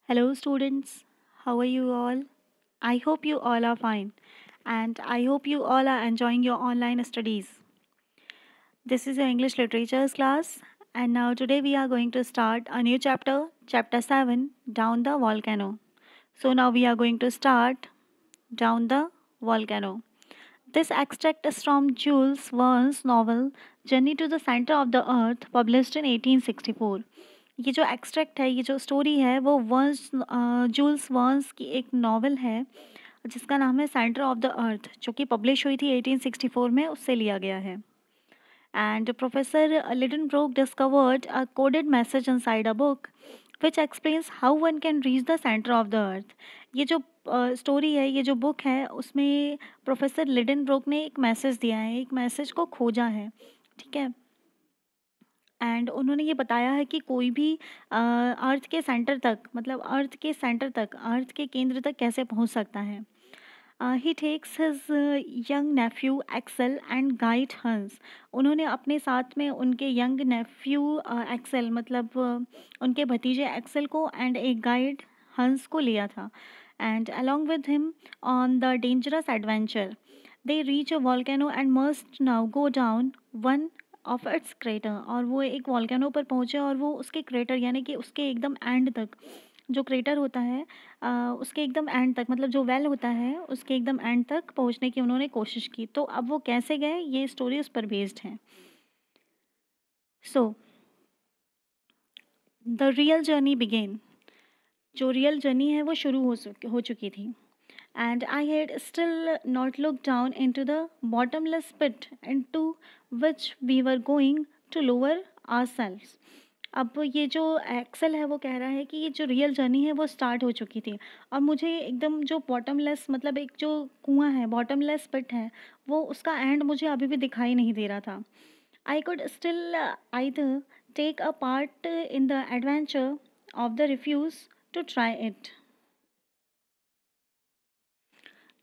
Hello, students. How are you all? I hope you all are fine, and I hope you all are enjoying your online studies. This is your English Literatures class, and now today we are going to start a new chapter, Chapter 7 Down the Volcano. So, now we are going to start Down the Volcano. This extract is from Jules Verne's novel Journey to the Center of the Earth, published in 1864. ये जो extract है, ये जो story है, वो joules varnas की एक novel है जिसका नाम है सेंटर ऑफ द अर्थ, जो कि पब्लिश हुई थी 1864 में, उससे लिया गया है. And professor Lidenbrock discovered a coded message inside a book which explains how one can reach the centre of the earth. ये जो स्टोरी है, ये जो बुक है, उसमें प्रोफेसर लिडनब्रोक ने एक मैसेज दिया है, एक मैसेज को खोजा है. ठीक है. एंड उन्होंने ये बताया है कि कोई भी अर्थ के सेंटर तक, मतलब अर्थ के सेंटर तक, अर्थ के केंद्र तक कैसे पहुंच सकता है. He takes his young nephew Axel and guide Hans. उन्होंने अपने साथ में उनके यंग नेफ्यू एक्सेल, मतलब उनके भतीजे एक्सेल को, एंड एक गाइड हंस को लिया था. And along with him on the dangerous adventure they reach a volcano and must now go down one of its crater. और वो एक वॉल्केनो पर पहुँचे और वो उसके क्रेटर, यानी कि उसके एकदम एंड तक, जो क्रेटर होता है उसके एकदम एंड तक, मतलब जो वेल होता है उसके एकदम एंड तक पहुंचने की उन्होंने कोशिश की. तो अब वो कैसे गए, ये स्टोरी उस पर बेस्ड है. So the real journey began. जो रियल जर्नी है वो शुरू हो चुकी थी. And I had still not look down into the bottomless pit into which we were going to lower ourselves. अब ये जो एक्सेल है वो कह रहा है कि ये जो रियल जर्नी है वो स्टार्ट हो चुकी थी, और मुझे एकदम जो बॉटमलेस, मतलब एक जो कुआं है, बॉटमलेस पिट है, वो उसका एंड मुझे अभी भी दिखाई नहीं दे रहा था. I could still either take a part in the adventure of the refuse to try it.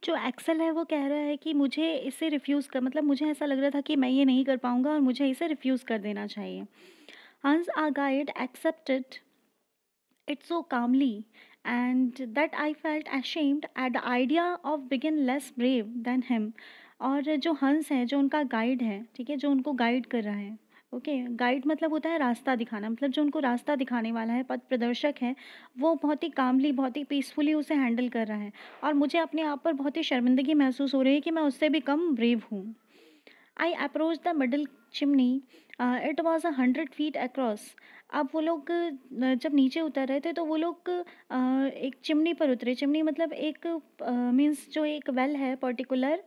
जो एक्सेल है वो कह रहा है कि मुझे इसे रिफ्यूज़ कर, मतलब मुझे ऐसा लग रहा था कि मैं ये नहीं कर पाऊँगा और मुझे इसे रिफ्यूज़ कर देना चाहिए. Hans our guide accepted it so calmly, and that I felt ashamed at the idea of being less brave than him. और जो हंस है, जो उनका गाइड है, ठीक है, जो उनको गाइड कर रहा है, ओके, गाइड मतलब होता है रास्ता दिखाना, मतलब जो उनको रास्ता दिखाने वाला है, पथ प्रदर्शक है, वो बहुत ही कामली, बहुत ही पीसफुली उसे हैंडल कर रहा है. और मुझे अपने आप पर बहुत ही शर्मिंदगी महसूस हो रही है कि मैं उससे भी कम ब्रेव हूँ. I approach the middle chimney. It was 100 feet across. अब वो लोग जब नीचे उतर रहे थे तो वो लोग एक चिमनी पर उतरे. चिमनी मतलब एक मीन्स जो एक वेल है पर्टिकुलर,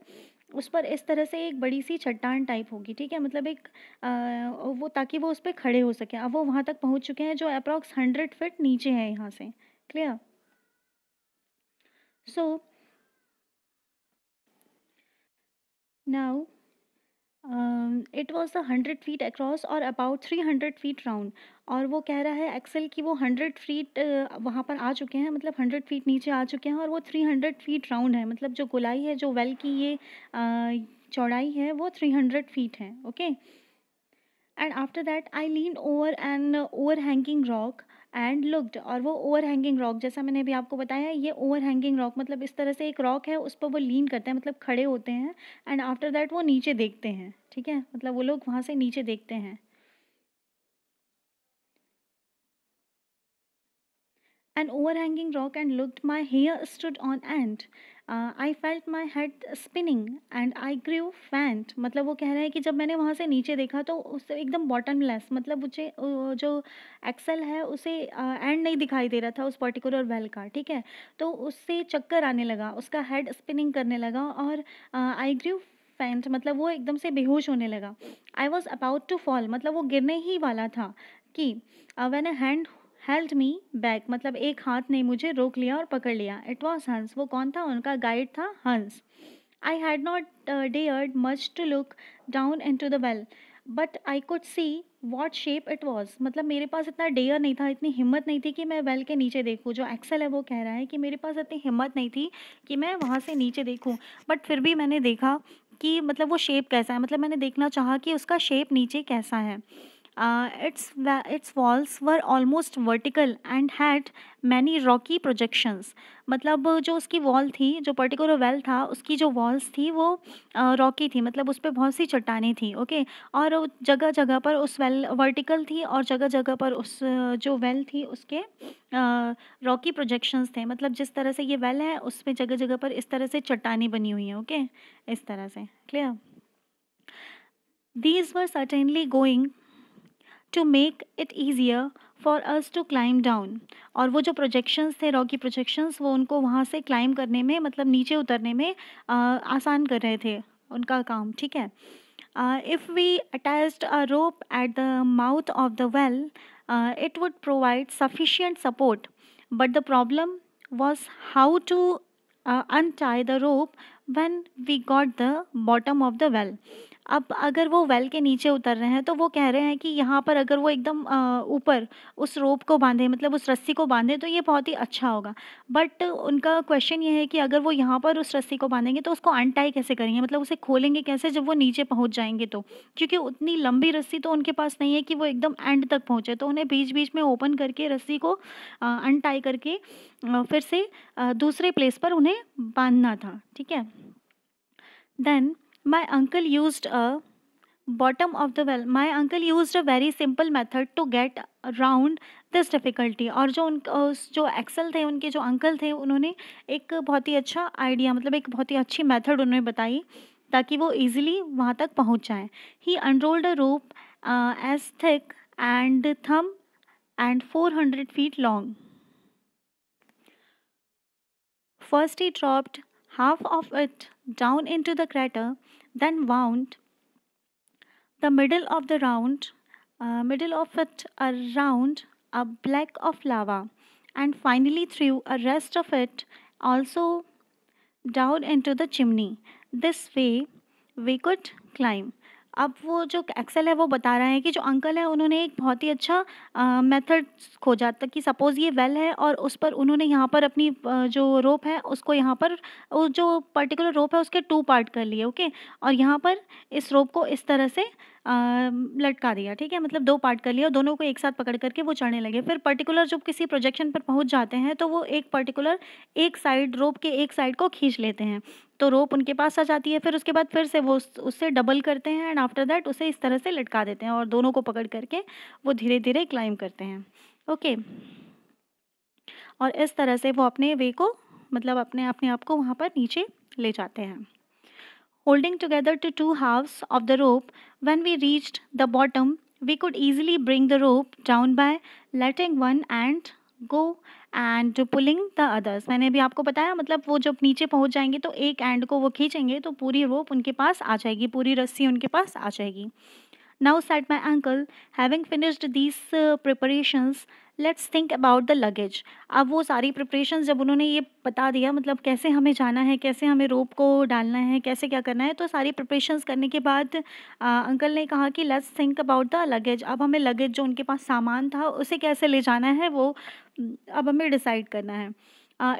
उस पर इस तरह से एक बड़ी सी चट्टान टाइप होगी, ठीक है, मतलब एक वो, ताकि वो उस पर खड़े हो सके. अब वो वहाँ तक पहुँच चुके हैं जो अप्रॉक्स 100 feet नीचे है यहाँ से. Clear. So now it was 100 feet across और अबाउट 300 feet राउंड. और वो कह रहा है एक्सेल कि वो 100 feet वहाँ पर आ चुके हैं, मतलब 100 feet नीचे आ चुके हैं, और वो 300 feet राउंड है, मतलब जो गोलाई है, जो वेल की ये चौड़ाई है, वो 300 feet है. Okay. And after that I lean over an overhanging rock and looked. और वो ओवर हैंगिंग रॉक, जैसा मैंने अभी आपको बताया, ये ओवर हैंगिंग रॉक मतलब इस तरह से एक रॉक है, उस पर वो लीन करते हैं, मतलब खड़े होते हैं. एंड आफ्टर दैट वो नीचे देखते हैं, ठीक है, मतलब वो लोग वहाँ से नीचे देखते हैं. An overhanging rock and looked, my hair stood on end. I felt my head spinning and I grew faint. मतलब वो कह रहा है कि जब मैंने वहाँ से नीचे देखा तो उससे एकदम बॉटमलेस, मतलब मुझे जो एक्सेल है उसे एंड नहीं दिखाई दे रहा था उस पर्टिकुलर वेल का, ठीक है. तो उससे चक्कर आने लगा, उसका हेड स्पिनिंग करने लगा, और आई ग्रू फेंट मतलब वो एकदम से बेहोश होने लगा. I was about to fall, मतलब वो गिरने ही वाला था कि when a hand held me back, मतलब एक हाथ ने मुझे रोक लिया और पकड़ लिया. इट वॉज हंस. वो कौन था, उनका गाइड था Hans. I had not dared much to look down into the well, but I could see what shape it was. मतलब मेरे पास इतना डेयर नहीं था, इतनी हिम्मत नहीं थी कि मैं वेल के नीचे देखूँ. जो एक्सेल है वो कह रहा है कि मेरे पास इतनी हिम्मत नहीं थी कि मैं वहाँ से नीचे देखूँ, बट फिर भी मैंने देखा कि मतलब वो शेप कैसा है, मतलब मैंने देखना चाहा कि उसका शेप नीचे कैसा है. its walls were almost vertical and had many rocky projections. मतलब जो उसकी वॉल थी, जो पर्टिकुलर वेल था, उसकी जो वॉल्स थी वो रॉकी थी, मतलब उस पे बहुत सी चट्टानें थी। ओके। और जगह जगह पर उस वेल वर्टिकल थी, और जगह जगह पर उस जो वेल थी उसके रॉकी प्रोजेक्शंस थे। मतलब जिस तरह से ये वेल है उस पे जगह जगह पर इस तरह से चट्टानें बनी हुई हैं। ओके, इस तरह से। Clear? These were certainly going to make it easier for us to climb down. और वो जो प्रोजेक्शंस थे, रॉकी प्रोजेक्शंस, वो उनको वहाँ से क्लाइम करने में, मतलब नीचे उतरने में आसान कर रहे थे उनका काम। ठीक है। If we attached a rope at the mouth of the well, it would provide sufficient support. But the problem was how to untie the rope when we got the bottom of the well. अब अगर वो well के नीचे उतर रहे हैं तो वो कह रहे हैं कि यहाँ पर अगर वो एकदम ऊपर उस रोप को बांधे, मतलब उस रस्सी को बांधे, तो ये बहुत ही अच्छा होगा। बट उनका क्वेश्चन ये है कि अगर वो यहाँ पर उस रस्सी को बांधेंगे तो उसको अनटाई कैसे करेंगे, मतलब उसे खोलेंगे कैसे जब वो नीचे पहुँच जाएंगे तो, क्योंकि उतनी लंबी रस्सी तो उनके पास नहीं है कि वो एकदम एंड तक पहुँचे। तो उन्हें बीच बीच में ओपन करके रस्सी को अनटाई करके फिर से दूसरे प्लेस पर उन्हें बांधना था। ठीक है। Then my uncle used a bottom of the well my uncle used a very simple method to get around this difficulty। और जो जो एक्सेल थे, उनके जो अंकल थे, उन्होंने एक बहुत ही अच्छा आइडिया, मतलब एक बहुत ही अच्छी मेथड उन्हें बताई ताकि वो इजीली वहाँ तक पहुँच जाएं। He unrolled a rope as thick and thumb and 400 feet long। First he dropped half of it down into the crater, then wound the middle of it around a block of lava, and finally threw a rest of it also down into the chimney. This way we could climb। अब वो जो Axel है वो बता रहा है कि जो अंकल है उन्होंने एक बहुत ही अच्छा मेथड खोजा था कि सपोज़ ये वेल है और उस पर उन्होंने यहाँ पर अपनी जो रोप है उसको यहाँ पर, वो जो पर्टिकुलर रोप है उसके 2 पार्ट कर लिए। ओके। और यहाँ पर इस रोप को इस तरह से लटका दिया। ठीक है, मतलब 2 पार्ट कर लिया और दोनों को एक साथ पकड़ करके वो चढ़ने लगे। फिर पर्टिकुलर जब किसी प्रोजेक्शन पर पहुँच जाते हैं तो वो एक पर्टिकुलर एक साइड, रोप के एक साइड को खींच लेते हैं, तो रोप उनके पास आ जाती है। फिर उसके बाद फिर से वो उससे डबल करते हैं एंड आफ्टर दैट उसे इस तरह से लटका देते हैं और दोनों को पकड़ करके वो धीरे धीरे क्लाइंब करते हैं। ओके। और इस तरह से वो अपने वे को, मतलब अपने अपने आप को वहाँ पर नीचे ले जाते हैं। Holding together to 2 halves of the rope, when we reached the bottom, we could easily bring the rope down by letting one end go and pulling the others। मैंने भी आपको बताया, मतलब वो जब नीचे पहुंच जाएंगे तो एक एंड को वो खींचेंगे तो पूरी रोप उनके पास आ जाएगी, पूरी रस्सी उनके पास आ जाएगी। Now said my uncle, having finished these preparations, let's think about the luggage। अब वो सारी प्रिपरेशंस जब उन्होंने ये बता दिया, मतलब कैसे हमें जाना है, कैसे हमें रोप को डालना है, कैसे क्या करना है, तो सारी प्रिपरेशंस करने के बाद अंकल ने कहा कि let's think about the luggage. अब हमें लगेज, जो उनके पास सामान था, उसे कैसे ले जाना है वो अब हमें डिसाइड करना है।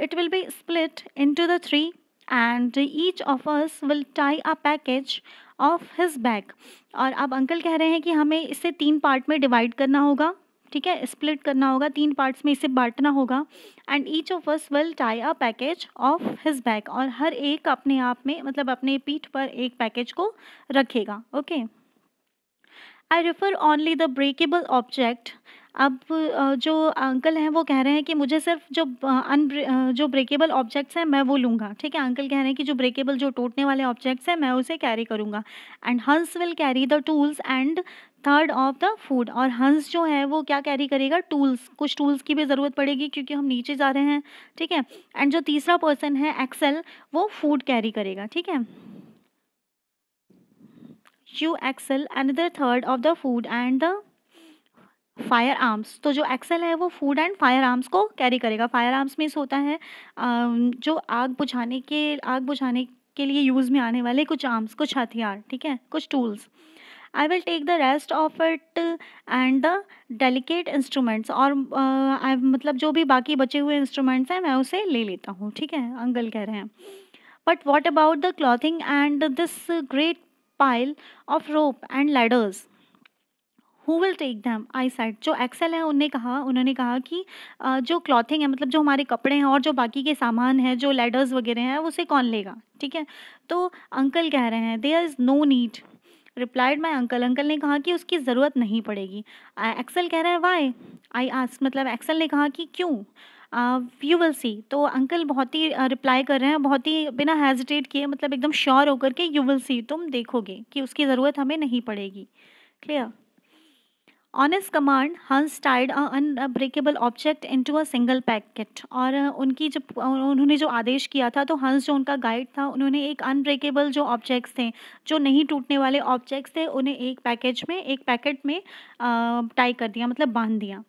It will be split into the 3 and each of us will tie a package of his bag. और अब अंकल कह रहे हैं कि हमें इसे 3 पार्ट में डिवाइड करना होगा। ठीक है, स्प्लिट करना होगा, 3 पार्ट्स में इसे बांटना होगा। And each of us will tie a package of his bag. और हर एक अपने आप में, मतलब अपने पीठ पर एक पैकेज को रखेगा। Okay. I refer only the breakable object. अब जो अंकल हैं वो कह रहे हैं कि मुझे सिर्फ जो जो ब्रेकेबल ऑब्जेक्ट्स हैं मैं वो लूँगा। ठीक है, अंकल कह रहे हैं कि जो ब्रेकेबल, जो टूटने वाले ऑब्जेक्ट्स हैं, मैं उसे कैरी करूँगा। एंड हंस will carry the tools and third of the food. और हंस जो है वो क्या कैरी करेगा? टूल्स। कुछ टूल्स की भी ज़रूरत पड़ेगी क्योंकि हम नीचे जा रहे हैं। ठीक है। एंड जो तीसरा पर्सन है एक्सेल, वो फूड कैरी करेगा। ठीक है। You Axel another third of the food and the firearms. तो जो एक्सेल है वो फूड एंड फायर आर्म्स को कैरी करेगा। फायर आर्म्स मीन्स होता है जो आग बुझाने के लिए यूज़ में आने वाले कुछ आर्म्स, कुछ हथियार। ठीक है, कुछ tools. I will take the rest of it and the delicate instruments. और मतलब जो भी बाकी बचे हुए इंस्ट्रूमेंट्स हैं मैं उसे ले लेता हूँ। ठीक है, अंकल कह रहे हैं। But what about the clothing and this great pile of rope and ladders? Who will take them, I said. जो एक्सेल है उन्होंने कहा कि जो क्लॉथिंग है, मतलब जो हमारे कपड़े हैं और जो बाकी के सामान हैं, जो लेडर्स वगैरह हैं, उसे कौन लेगा, ठीक है। तो अंकल कह रहे हैं there is no need, replied my uncle. Uncle ने कहा कि उसकी ज़रूरत नहीं पड़ेगी। एक्सेल कह रहा है वाई, आई आस्क, मतलब एक्सेल ने कहा कि क्यों। यू विल सी, तो अंकल बहुत ही रिप्लाई कर रहे हैं, बहुत ही बिना हेजिटेट किए, मतलब एकदम श्योर होकर के, यू विल सी, तुम देखोगे कि उसकी ज़रूरत हमें नहीं पड़ेगी। Clear. On his command, Hans tied a unbreakable object into a single packet। और उनकी जब उन्होंने जो आदेश किया था, तो हंस जो उनका गाइड था, उन्होंने एक अनब्रेकेबल जो ऑब्जेक्ट्स थे, जो नहीं टूटने वाले ऑब्जेक्ट्स थे, उन्हें एक पैकेट में टाई कर दिया, मतलब बांध दिया।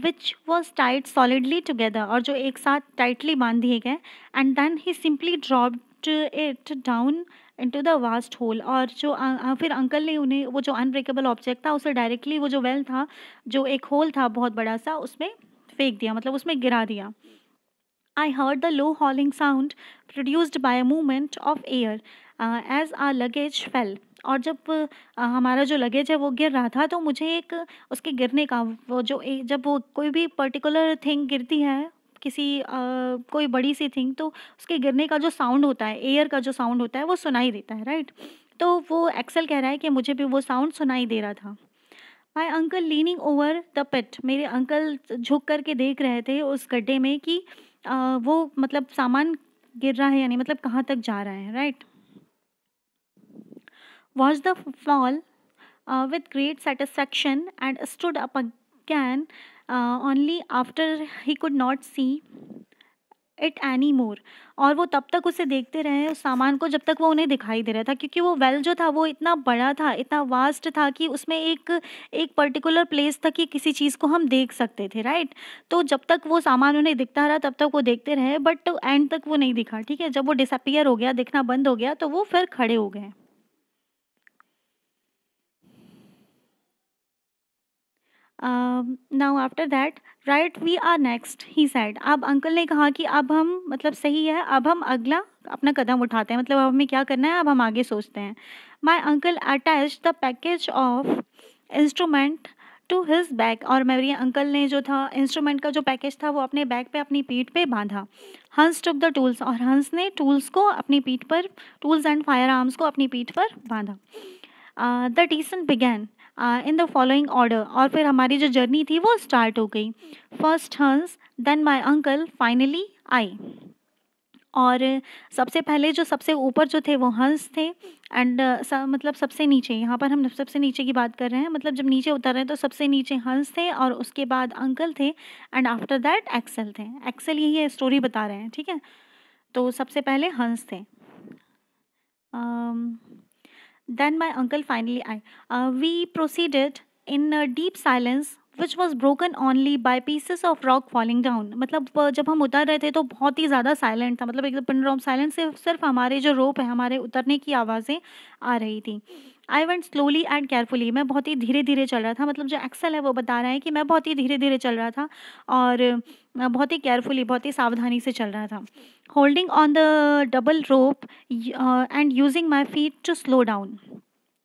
Which was tied solidly together, और जो एक साथ टाइटली बांध दिए गए। And then he simply dropped it down into the vast hole. और जो फिर अंकल ने उन्हें वो जो अनब्रेकेबल ऑब्जेक्ट था उसे डायरेक्टली वो जो वेल था, जो एक होल था बहुत बड़ा सा, उसमें फेंक दिया, मतलब उसमें गिरा दिया। I heard the low howling sound produced by a movement of air as our luggage fell। और जब हमारा जो लगेज है वो गिर रहा था, तो मुझे एक उसके गिरने का वो जब वो कोई भी पर्टिकुलर थिंग गिरती है, किसी कोई बड़ी सी थिंग, तो उसके गिरने का जो साउंड होता है, एयर का जो साउंड होता है, वो सुनाई देता है, राइट। तो वो एक्सेल कह रहा है कि मुझे भी वो साउंड सुनाई दे रहा था। My uncle leaning over the pit, मेरे अंकल झुक करके देख रहे थे उस गड्ढे में कि वो मतलब सामान गिर रहा है या नहीं, मतलब कहाँ तक जा रहा है, right. Watch the fall with great satisfaction and stood up again only after he could not see it anymore। और वो तब तक उसे देखते रहे उस सामान को, जब तक वो उन्हें दिखाई दे रहा था, क्योंकि वो वेल जो था वो इतना बड़ा था, इतना वास्ट था, कि उसमें एक एक पर्टिकुलर प्लेस था कि किसी चीज़ को हम देख सकते थे, राइट। तो जब तक वो सामान उन्हें दिखता रहा तब तक वो देखते रहे, बट एंड तक वो नहीं दिखा, ठीक है। जब वो डिसअपियर हो गया, दिखना बंद हो गया, तो वो फिर खड़े हो गए। Now after that, right we are next, he said। अब अंकल ने कहा कि अब हम, मतलब सही है, अब हम अगला अपना कदम उठाते हैं, मतलब अब हमें क्या करना है, अब हम आगे सोचते हैं। My uncle attach the package of instrument to his bag. और मेरे अंकल ने जो था इंस्ट्रूमेंट का जो पैकेज था वो अपने बैग पे, अपनी पीठ पे बांधा। हंस टुक द टूल्स, और हंस ने टूल्स को अपनी पीठ पर, टूल्स एंड फायर आर्म्स को अपनी पीठ पर बांधा। The descent began in the following order. और फिर हमारी जो जर्नी थी वो स्टार्ट हो गई। First Hans, then my uncle, finally I. और सबसे पहले जो सबसे ऊपर जो थे वो हंस थे, एंड मतलब सबसे नीचे, यहाँ पर हम सबसे नीचे की बात कर रहे हैं, मतलब जब नीचे उतर रहे हैं तो सबसे नीचे हंस थे, और उसके बाद अंकल थे, एंड आफ्टर दैट एक्सेल थे। एक्सेल यही स्टोरी बता रहे हैं, ठीक है। तो सबसे पहले हंस थे। Then my uncle finally I. We proceeded in a deep silence which was broken only by pieces of rock falling down। मतलब जब हम उतर रहे थे तो बहुत ही ज़्यादा साइलेंट था, मतलब एकदम पिन ड्रॉप साइलेंस से सिर्फ हमारे जो रोप है, हमारे उतरने की आवाज़ें आ रही थी। I went slowly and carefully, मैं बहुत ही धीरे धीरे चल रहा था, मतलब जो एक्सेल है वो बता रहा है कि मैं बहुत ही धीरे धीरे चल रहा था, और बहुत ही केयरफुली, बहुत ही सावधानी से चल रहा था। Holding on the double rope and using my feet to slow down.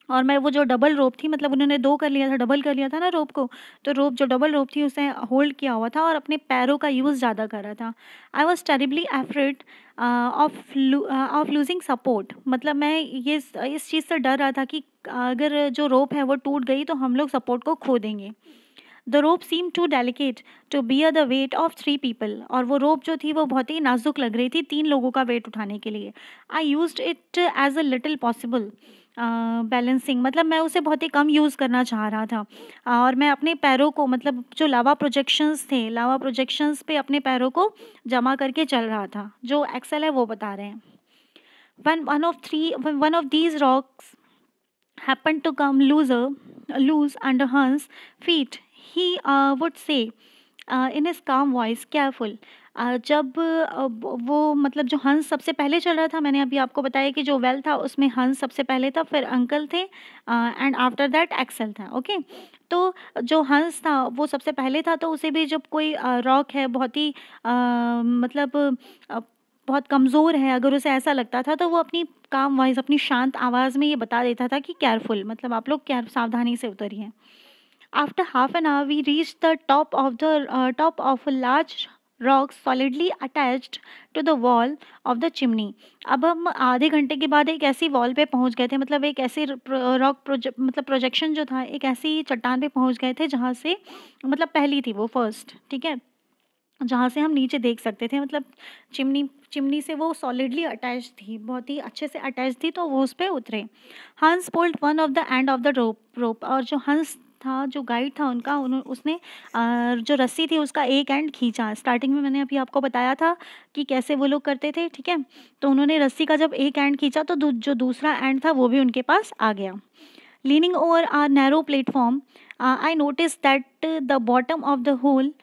और मैं वो जो डबल रोप थी, मतलब उन्होंने दो कर लिया था, डबल कर लिया था ना रोप को, तो रोप जो डबल रोप थी उसे होल्ड किया हुआ था और अपने पैरों का यूज़ ज़्यादा कर रहा था। I was terribly afraid of losing support, मतलब मैं ये इस चीज़ से डर रहा था कि अगर जो रोप है वो टूट गई तो हम लोग सपोर्ट को खो देंगे। The rope seem too delicate to bear the weight of 3 people. और वो रोप जो थी वो बहुत ही नाजुक लग रही थी 3 लोगों का वेट उठाने के लिए। I used it as a little possible balancing, मतलब मैं उसे बहुत ही कम यूज़ करना चाह रहा था, और मैं अपने पैरों को, मतलब जो लावा प्रोजेक्शंस थे, लावा प्रोजेक्शंस पे अपने पैरों को जमा करके चल रहा था, जो एक्सेल है वो बता रहे हैं। One of these rocks happened to come loose under Hans' feet, he would say in his calm voice, careful। जब वो, मतलब जो हंस सबसे पहले चल रहा था, मैंने अभी आपको बताया कि जो वेल था उसमें हंस सबसे पहले था, फिर अंकल थे, एंड आफ्टर दैट एक्सेल था, ओके। तो जो हंस था वो सबसे पहले था, तो उसे भी जब कोई रॉक है बहुत ही मतलब बहुत कमज़ोर है, अगर उसे ऐसा लगता था, तो वो अपनी काम वॉइस, अपनी शांत आवाज़ में ये बता देता था कि केयरफुल, मतलब आप लोग केयर, सावधानी से उतरिए। After half an hour, we reached the top of a large rock solidly attached to the wall of the chimney. अब हम आधे घंटे के बाद एक ऐसी वॉल पे पहुंच गए थे, मतलब एक ऐसी रॉक मतलब प्रोजेक्शन जो था, एक ऐसी चट्टान पे पहुंच गए थे जहां से मतलब पहली थी वो फर्स्ट, ठीक है, जहाँ से हम नीचे देख सकते थे, मतलब चिमनी चिमनी से वो सॉलिडली अटैच थी, बहुत ही अच्छे से अटैच थी, तो वो उस पे उतरे। हंस pulled one of the end of the rope, और जो हंस था, जो गाइड था उनका, उसने जो रस्सी थी उसका एक एंड खींचा। स्टार्टिंग में मैंने अभी आपको बताया था कि कैसे वो लोग करते थे, ठीक है। तो उन्होंने रस्सी का जब एक एंड खींचा तो जो दूसरा एंड था वो भी उनके पास आ गया। Leaning over our narrow platform, I notice that the bottom of the hole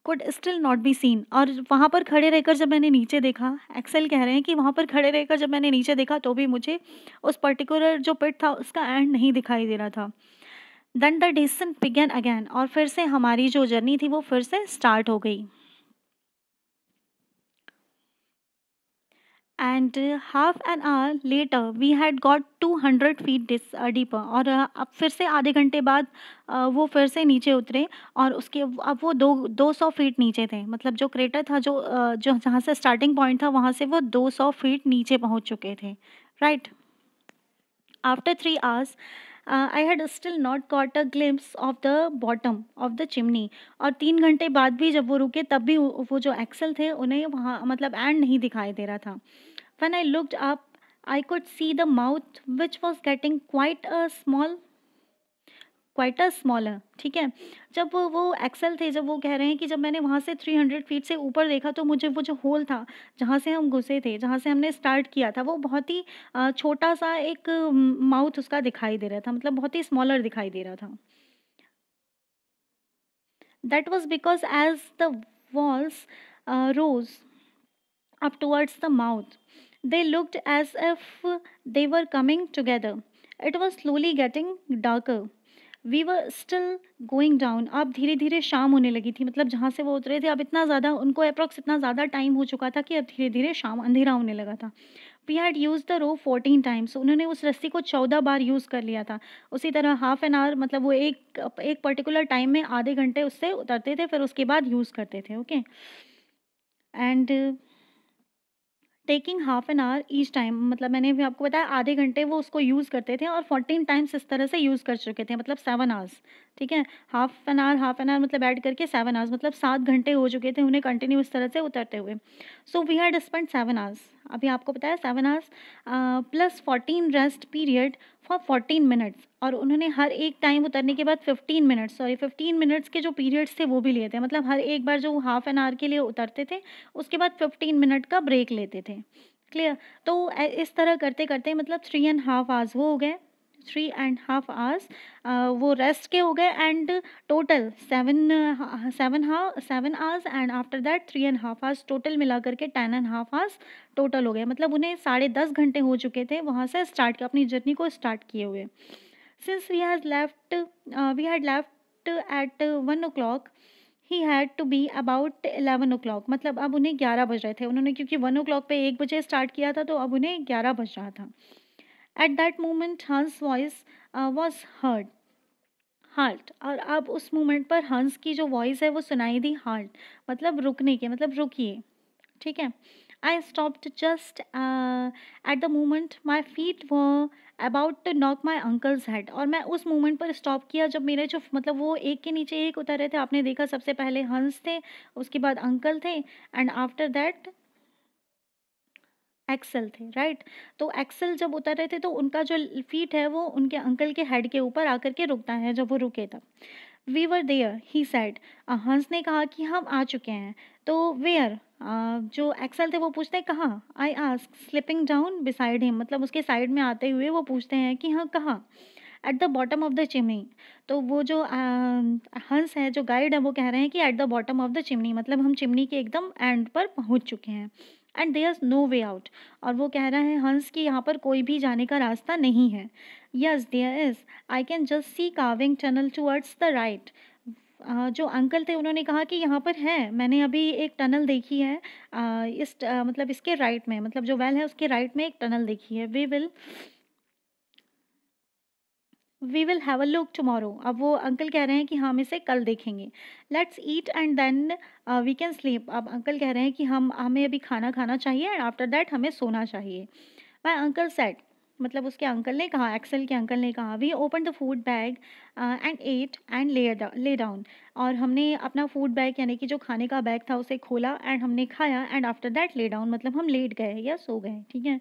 could still not be seen. और वहाँ पर खड़े रहकर जब मैंने नीचे देखा, एक्सेल कह रहे हैं कि वहाँ पर खड़े रहकर जब मैंने नीचे देखा तो भी मुझे उस पर्टिकुलर जो पिट था उसका एंड नहीं दिखाई दे रहा था। Then the descent began again, और फिर से हमारी जो जर्नी थी वो फिर से स्टार्ट हो गई। And half an hour later we had got 200 feet deeper, और अब फिर से आधे घंटे बाद वो फिर से नीचे उतरे, और उसके अब वो 200 फीट नीचे थे, मतलब जो क्रेटर था, जो जहाँ से स्टार्टिंग पॉइंट था वहाँ से वो 200 फीट नीचे पहुँच चुके थे, right. After 3 hours I had still not got a glimpse of the bottom of the chimney, और 3 घंटे बाद भी जब वो रुके तब भी वो जो एक्सल थे उन्हें वहाँ मतलब एंड नहीं दिखाई दे रहा था। When I looked up, I could see the mouth, which was getting quite a smaller, ठीक है। जब वो एक्सेल थे, जब वो कह रहे हैं कि जब मैंने वहाँ से 300 फीट से ऊपर देखा तो मुझे वो जो होल था जहाँ से हम घुसे थे, जहाँ से हमने स्टार्ट किया था, वो बहुत ही छोटा सा एक माउथ उसका दिखाई दे रहा था, मतलब बहुत ही स्मॉलर दिखाई दे रहा था। That was because as the walls rose up towards the mouth, they looked as if they were coming together. It was slowly getting darker. We were still going down, अब धीरे धीरे शाम होने लगी थी, मतलब जहाँ से वो उतरे थे अब इतना ज़्यादा उनको अप्रॉक्स इतना ज़्यादा टाइम हो चुका था कि अब धीरे धीरे शाम अंधेरा होने लगा था। We had use the rope 14 times, उन्होंने उस रस्सी को 14 बार यूज़ कर लिया था। उसी तरह हाफ एन आवर, मतलब वो एक पर्टिकुलर टाइम में आधे घंटे उससे उतरते थे, फिर उसके बाद यूज़ करते थे, okay. And taking half an our each time, मतलब मैंने भी आपको बताया आधे घंटे वो उसको यूज़ करते थे, और 14 टाइम्स इस तरह से यूज़ कर चुके थे, मतलब 7 आवर्स, ठीक है। हाफ एन आवर मतलब ऐड करके 7 आवर्स, मतलब 7 घंटे हो चुके थे उन्हें कंटिन्यू इस तरह से उतरते हुए। So we had spend 7 hours, अभी आपको बताया 7 hours plus 14 rest period for 14 minutes, और उन्होंने हर एक टाइम उतरने के बाद 15 मिनट्स, सॉरी 15 मिनट्स के जो पीरियड्स थे वो भी लिए थे, मतलब हर एक बार जो हाफ एन आवर के लिए उतरते थे उसके बाद 15 मिनट का ब्रेक लेते थे, क्लियर। तो इस तरह करते करते मतलब 3.5 आवर्स वो हो गए, 3.5 आवर्स वो रेस्ट के हो गए, and total 7 hours, and after that 3.5 hours, total मिला करके 10.5 आवर्स टोटल हो गए, मतलब उन्हें 10.5 घंटे हो चुके थे वहाँ से स्टार्ट अपनी जर्नी को स्टार्ट किए हुए। Since we had left at 1 o'clock, he had to be about 11 o'clock, मतलब अब उन्हें 11 बज रहे थे, उन्होंने क्योंकि 1 o'clock पे 1 बजे स्टार्ट किया था तो अब उन्हें 11 बज रहा था। एट दैट मोमेंट हंस वॉइस वॉज हर्ड, हाल्ट, और अब उस मोमेंट पर हंस की जो वॉइस है वो सुनाई दी, हाल्ट मतलब रुकने के, मतलब रुकिए, ठीक है। I stopped just at the moment my feet were about to knock my uncle's head, और मैं उस मोमेंट पर स्टॉप किया जब मेरे जो मतलब वो एक के नीचे एक उतर रहे थे, आपने देखा सबसे पहले हंस थे, उसके बाद अंकल थे, एंड आफ्टर दैट एक्सेल थे, राइट। तो एक्सेल जब उतर रहे थे तो उनका जो फीट है वो उनके अंकल के हेड के ऊपर आकर के रुकता है जब वो रुके तब। We were there he said, Hans ने कहा कि हम आ चुके हैं। तो वेयर, जो एक्सेल थे वो पूछते हैं कहाँ, I ask slipping down beside him, मतलब उसके साइड में आते हुए वो पूछते हैं कि हाँ कहाँ, at the bottom of the chimney. तो वो जो हंस है, जो गाइड है, वो कह रहे हैं कि at the bottom of the chimney, मतलब हम चिमनी के एकदम एंड पर पहुंच चुके हैं, and there no way out, और वो कह रहा है हंस कि यहाँ पर कोई भी जाने का रास्ता नहीं है। Yes there is, I can just see carving tunnel towards the right. जो अंकल थे उन्होंने कहा कि यहाँ पर है, मैंने अभी एक टनल देखी है, मतलब इसके राइट में, मतलब जो वेल है उसके राइट में एक टनल देखी है। We will have a look tomorrow. अब वो अंकल कह रहे हैं कि हम इसे कल देखेंगे। Let's eat and then we can sleep. अब अंकल कह रहे हैं कि हमें अभी खाना खाना चाहिए एंड आफ्टर दैट हमें सोना चाहिए। माई अंकल सेड, मतलब उसके अंकल ने कहा, एक्सेल के अंकल ने कहा, we open the food bag and ate and lay down. और हमने अपना फूड बैग यानी कि जो खाने का बैग था उसे खोला एंड हमने खाया and after that lay down, मतलब हम लेट गए या सो गए, ठीक है।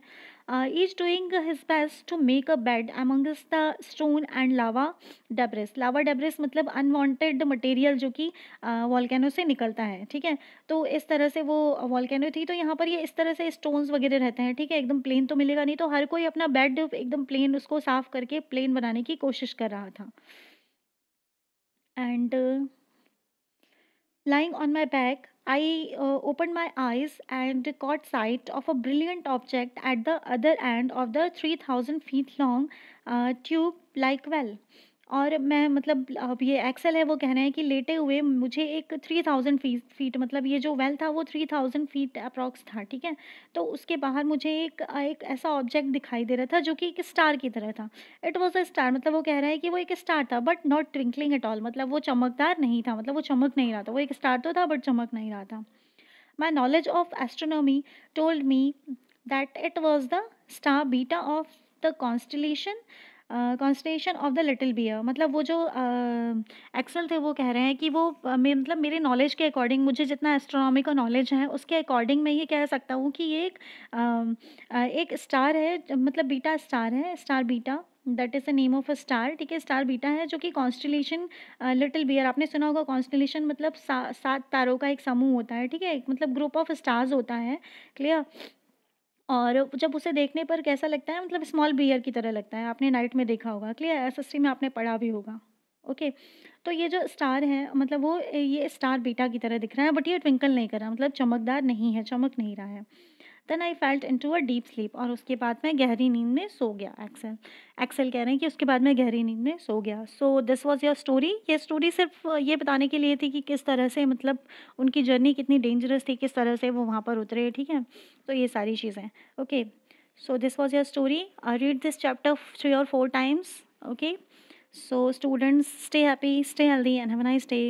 Each doing his best to make a bed amongst the stone and lava debris. Lava debris मतलब अनवांटेड मटेरियल जो कि वॉल्केनो से निकलता है, ठीक है। तो इस तरह से वो वॉल्केनो थी, तो यहाँ पर ये इस तरह से स्टोन्स वगैरह रहते हैं, ठीक है। एकदम प्लेन तो मिलेगा नहीं, तो हर कोई अपना बेड एकदम प्लेन उसको साफ करके प्लेन बनाने की कोशिश कर रहा था। And lying on my back, I opened my eyes and caught sight of a brilliant object at the other end of the 3000 feet long tube like well। और मैं मतलब अब ये एक्सेल है, वो कह रहे हैं कि लेटे हुए मुझे एक 3000 फीट मतलब ये जो वेल था वो 3000 फीट अप्रॉक्स था, ठीक है। तो उसके बाहर मुझे एक ऐसा ऑब्जेक्ट दिखाई दे रहा था जो कि एक स्टार की तरह था। इट वॉज अ स्टार, मतलब वो कह रहा है कि वो एक स्टार था but not twinkling at all, मतलब वो चमकदार नहीं था, मतलब वो चमक नहीं रहा था। वो एक स्टार तो था बट चमक नहीं रहा था। My knowledge of astronomy told me that it was the star beta of the constellation of the little bear. मतलब वो जो एक्सेल थे वो कह रहे हैं कि वो मतलब मेरे नॉलेज के अकॉर्डिंग, मुझे जितना एस्ट्रोनॉमी का नॉलेज है उसके अकॉर्डिंग मैं ये कह सकता हूँ कि ये एक स्टार है, मतलब बीटा स्टार है, star beta, that is the name of a star, ठीक है। स्टार बीटा है जो कि कॉन्स्टलेशन लिटिल बियर, आपने सुना होगा कॉन्स्टलेशन मतलब 7 तारों का एक समूह होता है, ठीक है। एक मतलब ग्रुप ऑफ स्टार्स होता है, क्लियर। और जब उसे देखने पर कैसा लगता है, मतलब स्मॉल बियर की तरह लगता है, आपने नाइट में देखा होगा, क्लियर। एसएसटी में आपने पढ़ा भी होगा, ओके। तो ये जो स्टार है मतलब वो ये स्टार बीटा की तरह दिख रहा है बट ये ट्विंकल नहीं कर रहा, मतलब चमकदार नहीं है, चमक नहीं रहा है। Then I felt into a deep sleep, और उसके बाद मैं गहरी नींद में सो गया। एक्सेल एक्सेल कह रहे हैं कि उसके बाद मैं गहरी नींद में सो गया। So this was your story. ये स्टोरी सिर्फ ये बताने के लिए थी कि किस तरह से मतलब उनकी जर्नी कितनी डेंजरस थी, किस तरह से वो वहाँ पर उतरे, ठीक है। तो ये सारी चीज़ें, okay. So this was your story. Read this chapter 3 or 4 times, okay। So students, stay happy, stay healthy and have a nice day.